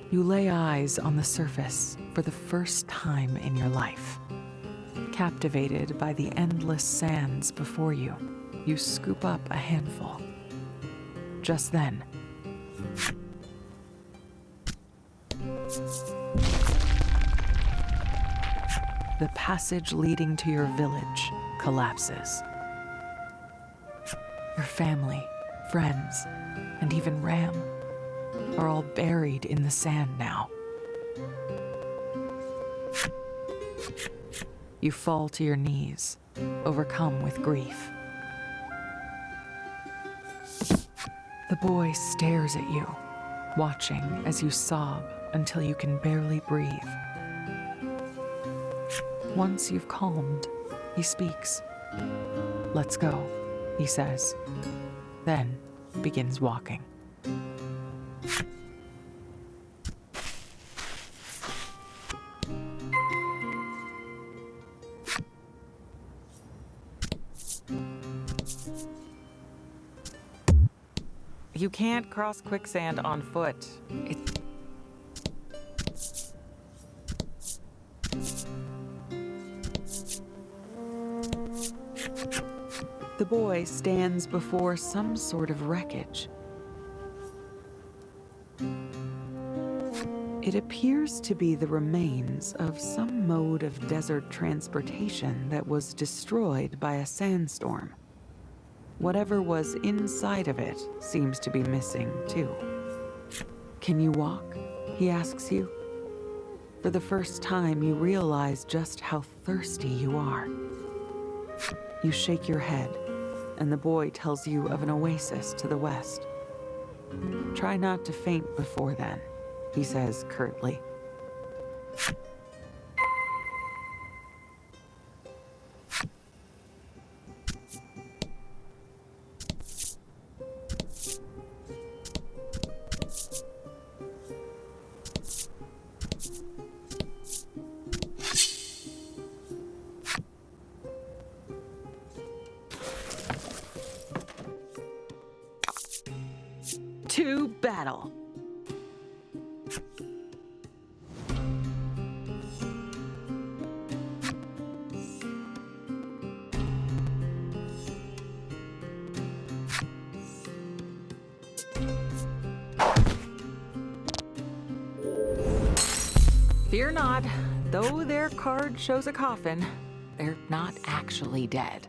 You lay eyes on the surface for the first time in your life. Captivated by the endless sands before you, you scoop up a handful. Just then, the passage leading to your village collapses. Your family, friends, and even Ram are all buried in the sand now. You fall to your knees, overcome with grief. The boy stares at you, watching as you sob until you can barely breathe. Once you've calmed, he speaks. "Let's go," he says, then begins walking. You can't cross quicksand on foot. The boy stands before some sort of wreckage. It appears to be the remains of some mode of desert transportation that was destroyed by a sandstorm. Whatever was inside of it seems to be missing, too. "Can you walk?" he asks you. For the first time, you realize just how thirsty you are. You shake your head, and the boy tells you of an oasis to the west. "Try not to faint before then," he says curtly. To battle. Fear not, though their card shows a coffin, they're not actually dead.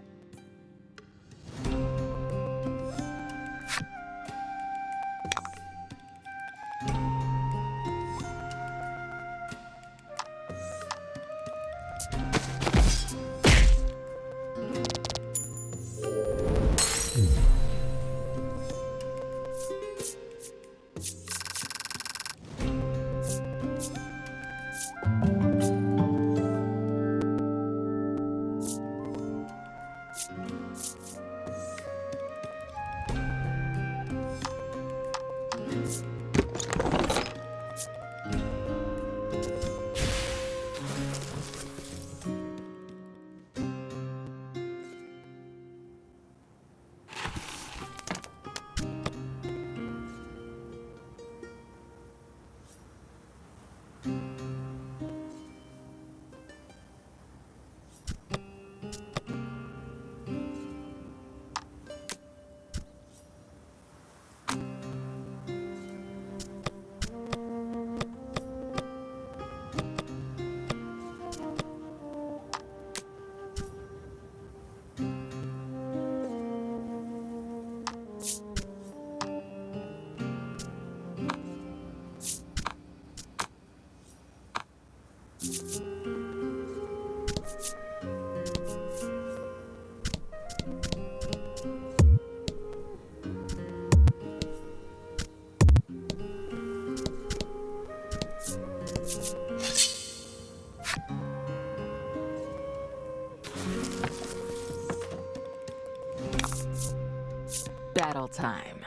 Battle time.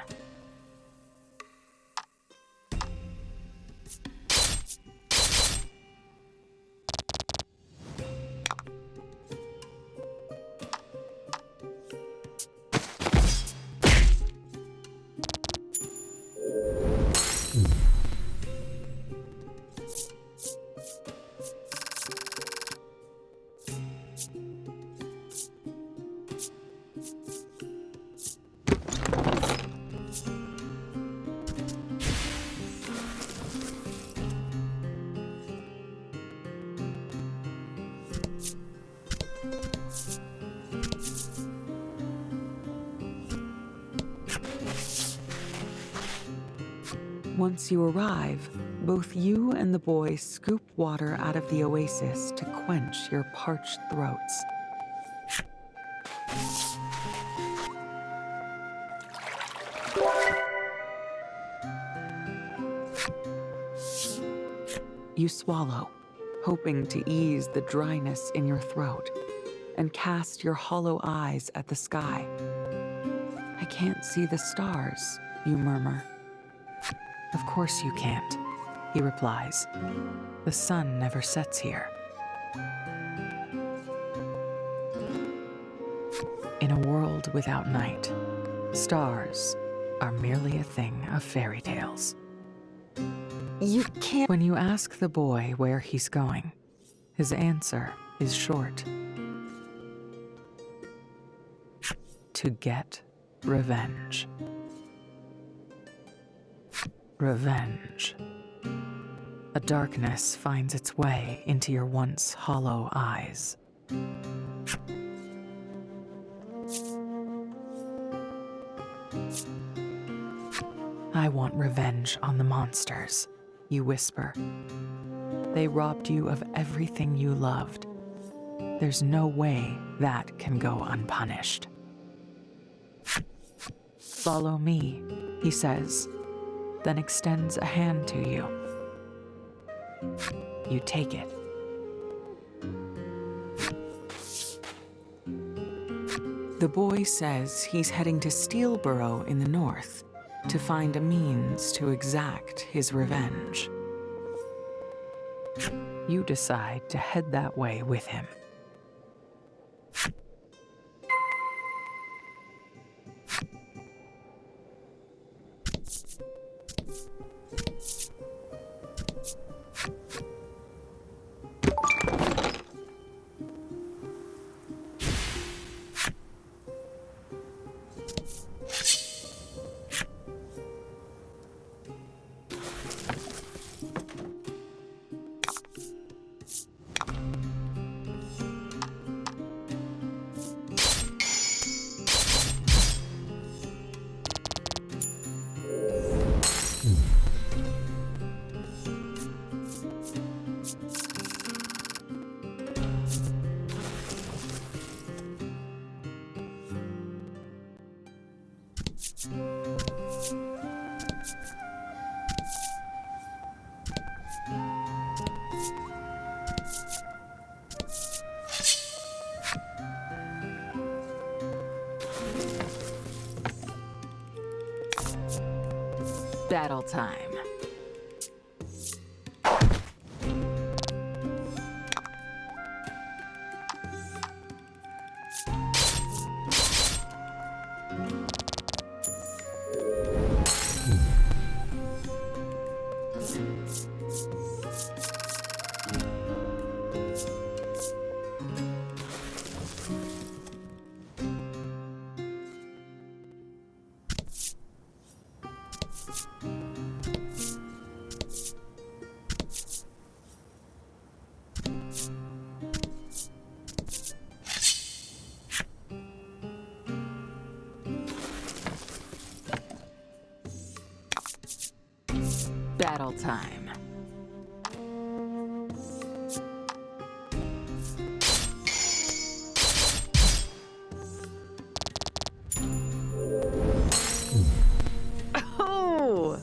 Once you arrive, both you and the boy scoop water out of the oasis to quench your parched throats. You swallow, hoping to ease the dryness in your throat, and cast your hollow eyes at the sky. "I can't see the stars," you murmur. "Of course you can't," he replies. "The sun never sets here." In a world without night, stars are merely a thing of fairy tales. "You can't." When you ask the boy where he's going, his answer is short. To get revenge. Revenge. A darkness finds its way into your once hollow eyes. "I want revenge on the monsters," you whisper. "They robbed you of everything you loved. There's no way that can go unpunished." "Follow me," he says, then extends a hand to you. You take it. The boy says he's heading to Steelborough in the north to find a means to exact his revenge. You decide to head that way with him. Battle time. Battle time. Oh!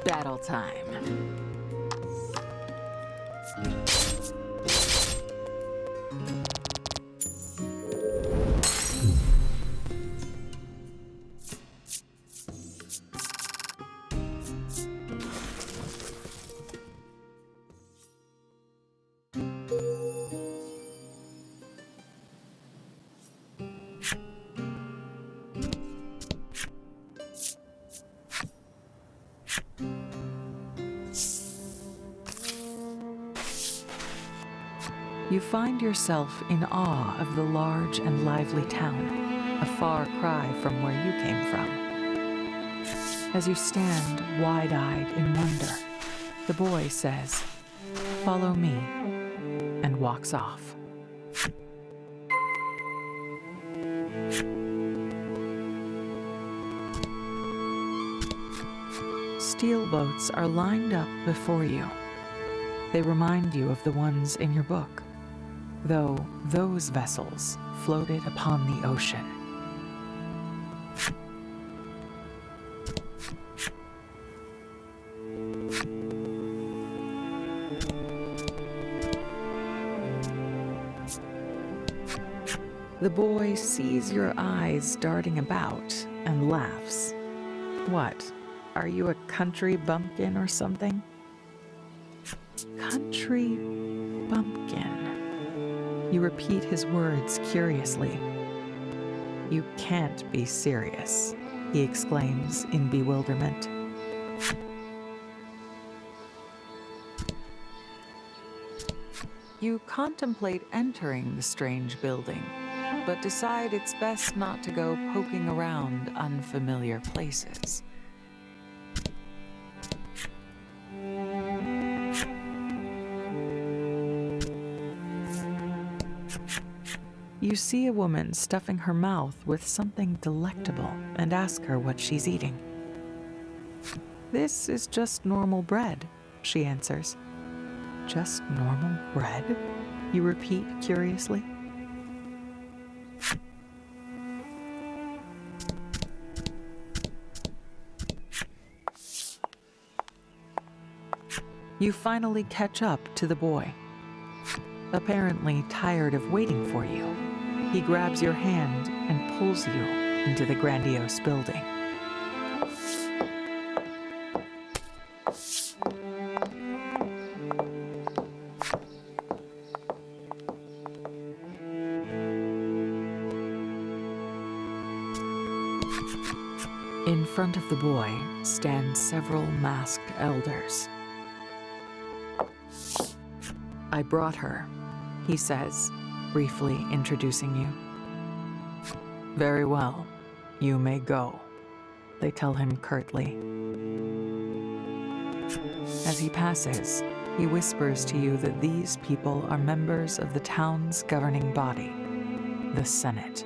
Battle time. You find yourself in awe of the large and lively town, a far cry from where you came from. As you stand wide-eyed in wonder, the boy says, "Follow me," and walks off. Steel boats are lined up before you. They remind you of the ones in your book, though those vessels floated upon the ocean. The boy sees your eyes darting about and laughs. What, are you a country bumpkin or something? Country bumpkin. You repeat his words curiously. "You can't be serious," he exclaims in bewilderment. You contemplate entering the strange building, but decide it's best not to go poking around unfamiliar places. You see a woman stuffing her mouth with something delectable and ask her what she's eating. "This is just normal bread," she answers. "Just normal bread?" you repeat curiously. You finally catch up to the boy. Apparently tired of waiting for you, he grabs your hand and pulls you into the grandiose building. In front of the boy stand several masked elders. "I brought her," he says, briefly introducing you. "Very well, you may go," they tell him curtly. As he passes, he whispers to you that these people are members of the town's governing body, the Senate.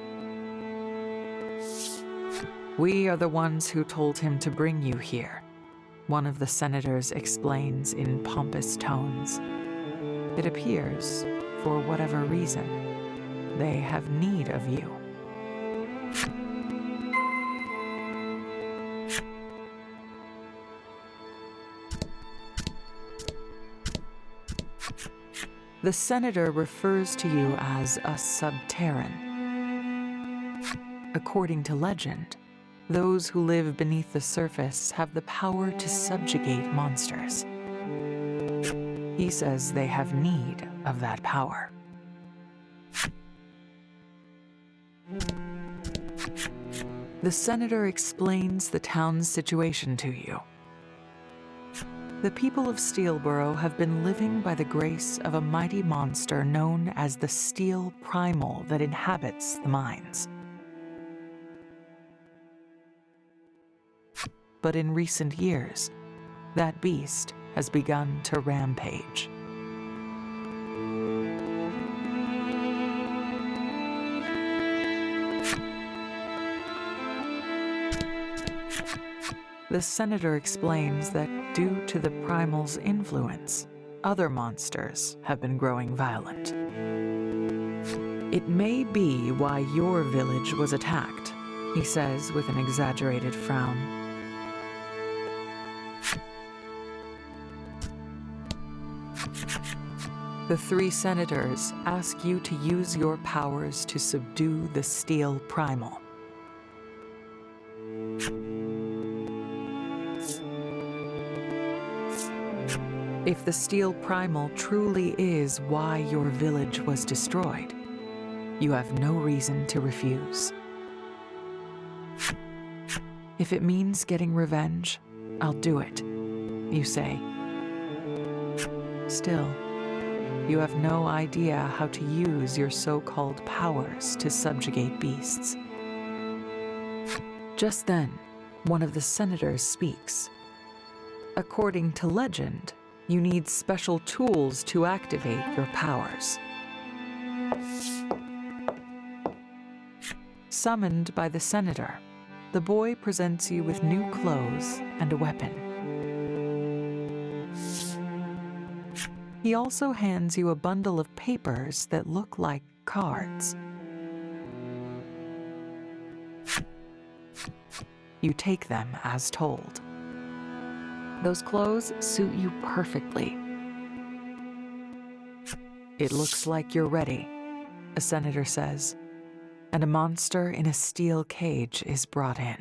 "We are the ones who told him to bring you here," one of the senators explains in pompous tones. "It appears, for whatever reason, they have need of you." The senator refers to you as a subterran. According to legend, those who live beneath the surface have the power to subjugate monsters. He says they have need of that power. The senator explains the town's situation to you. The people of Steelborough have been living by the grace of a mighty monster known as the Steel Primal that inhabits the mines. But in recent years, that beast has begun to rampage. The senator explains that due to the primal's influence, other monsters have been growing violent. "It may be why your village was attacked," he says with an exaggerated frown. The three senators ask you to use your powers to subdue the steel primal. If the steel primal truly is why your village was destroyed, you have no reason to refuse. If it means getting revenge, I'll do it, you say. Still, you have no idea how to use your so-called powers to subjugate beasts. Just then, one of the senators speaks. According to legend, you need special tools to activate your powers. Summoned by the senator, the boy presents you with new clothes and a weapon. He also hands you a bundle of papers that look like cards. You take them as told. Those clothes suit you perfectly. It looks like you're ready, a senator says, and a monster in a steel cage is brought in.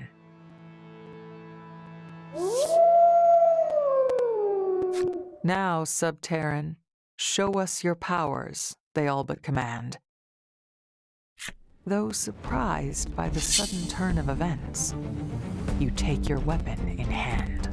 Now, Subterran, show us your powers, they all but command. Though surprised by the sudden turn of events, you take your weapon in hand.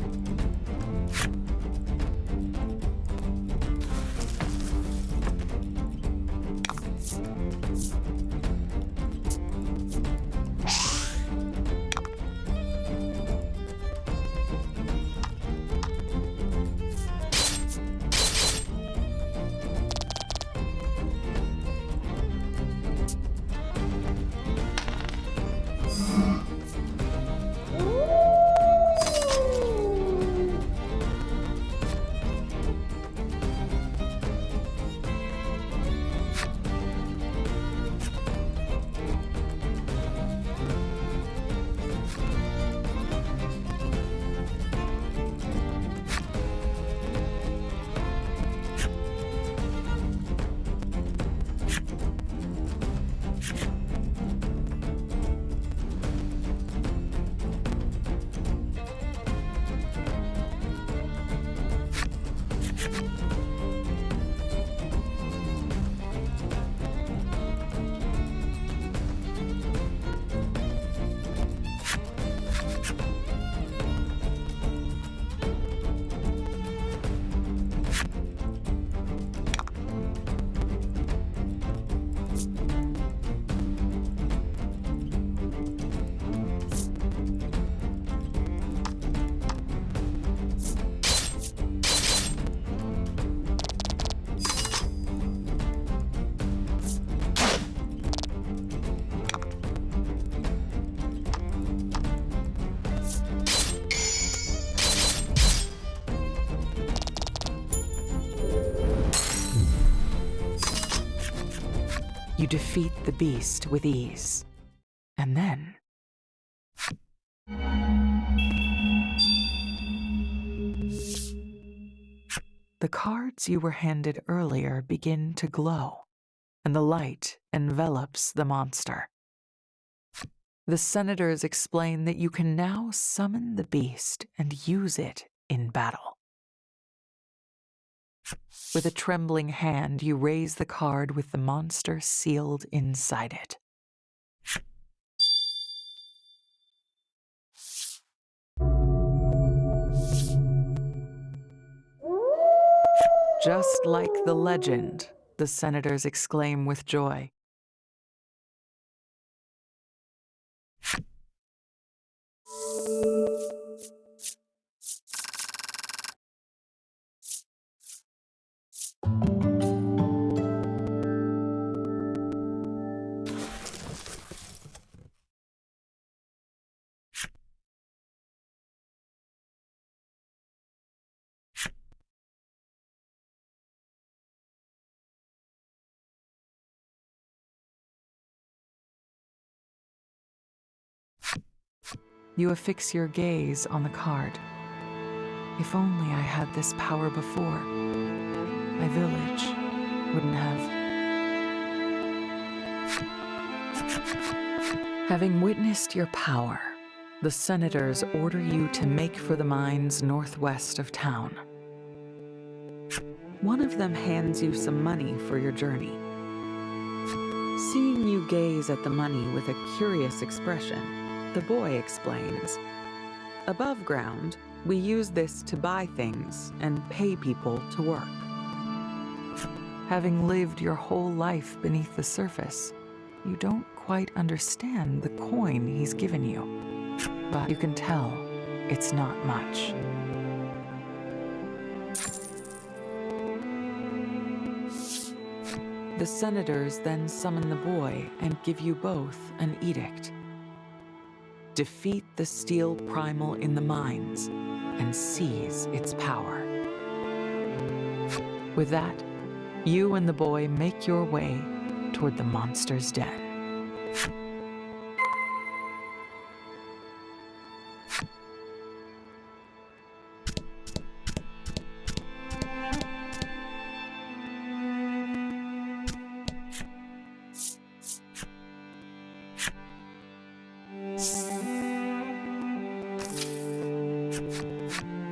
You defeat the beast with ease, and then the cards you were handed earlier begin to glow, and the light envelops the monster. The senators explain that you can now summon the beast and use it in battle. With a trembling hand, you raise the card with the monster sealed inside it. Just like the legend, the senators exclaim with joy. You affix your gaze on the card. If only I had this power before. My village wouldn't have. Having witnessed your power, the senators order you to make for the mines northwest of town. One of them hands you some money for your journey. Seeing you gaze at the money with a curious expression, the boy explains, "Above ground, we use this to buy things and pay people to work." Having lived your whole life beneath the surface, you don't quite understand the coin he's given you, but you can tell it's not much. The senators then summon the boy and give you both an edict. Defeat the steel primal in the mines and seize its power. With that, you and the boy make your way toward the monster's den.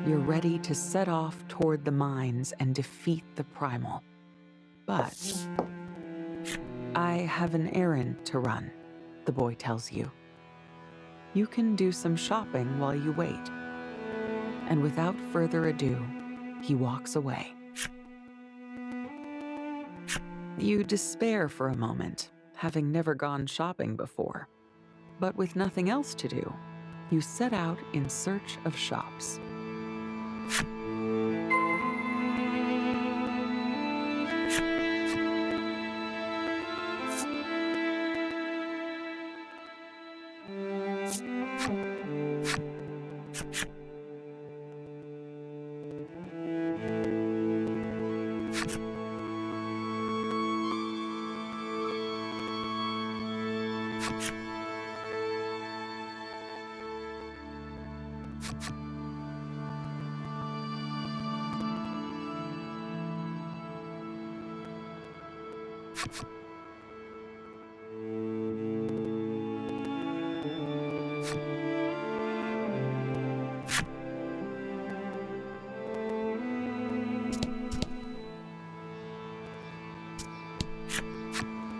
You're ready to set off toward the mines and defeat the primal. But I have an errand to run, the boy tells you. You can do some shopping while you wait. And without further ado, he walks away. You despair for a moment, having never gone shopping before. But with nothing else to do, you set out in search of shops.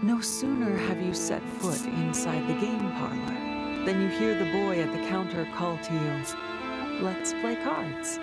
No sooner have you set foot inside the game parlor than you hear the boy at the counter call to you, "Let's play cards."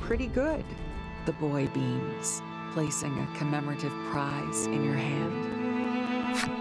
pretty good, the boy beams, placing a commemorative prize in your hand.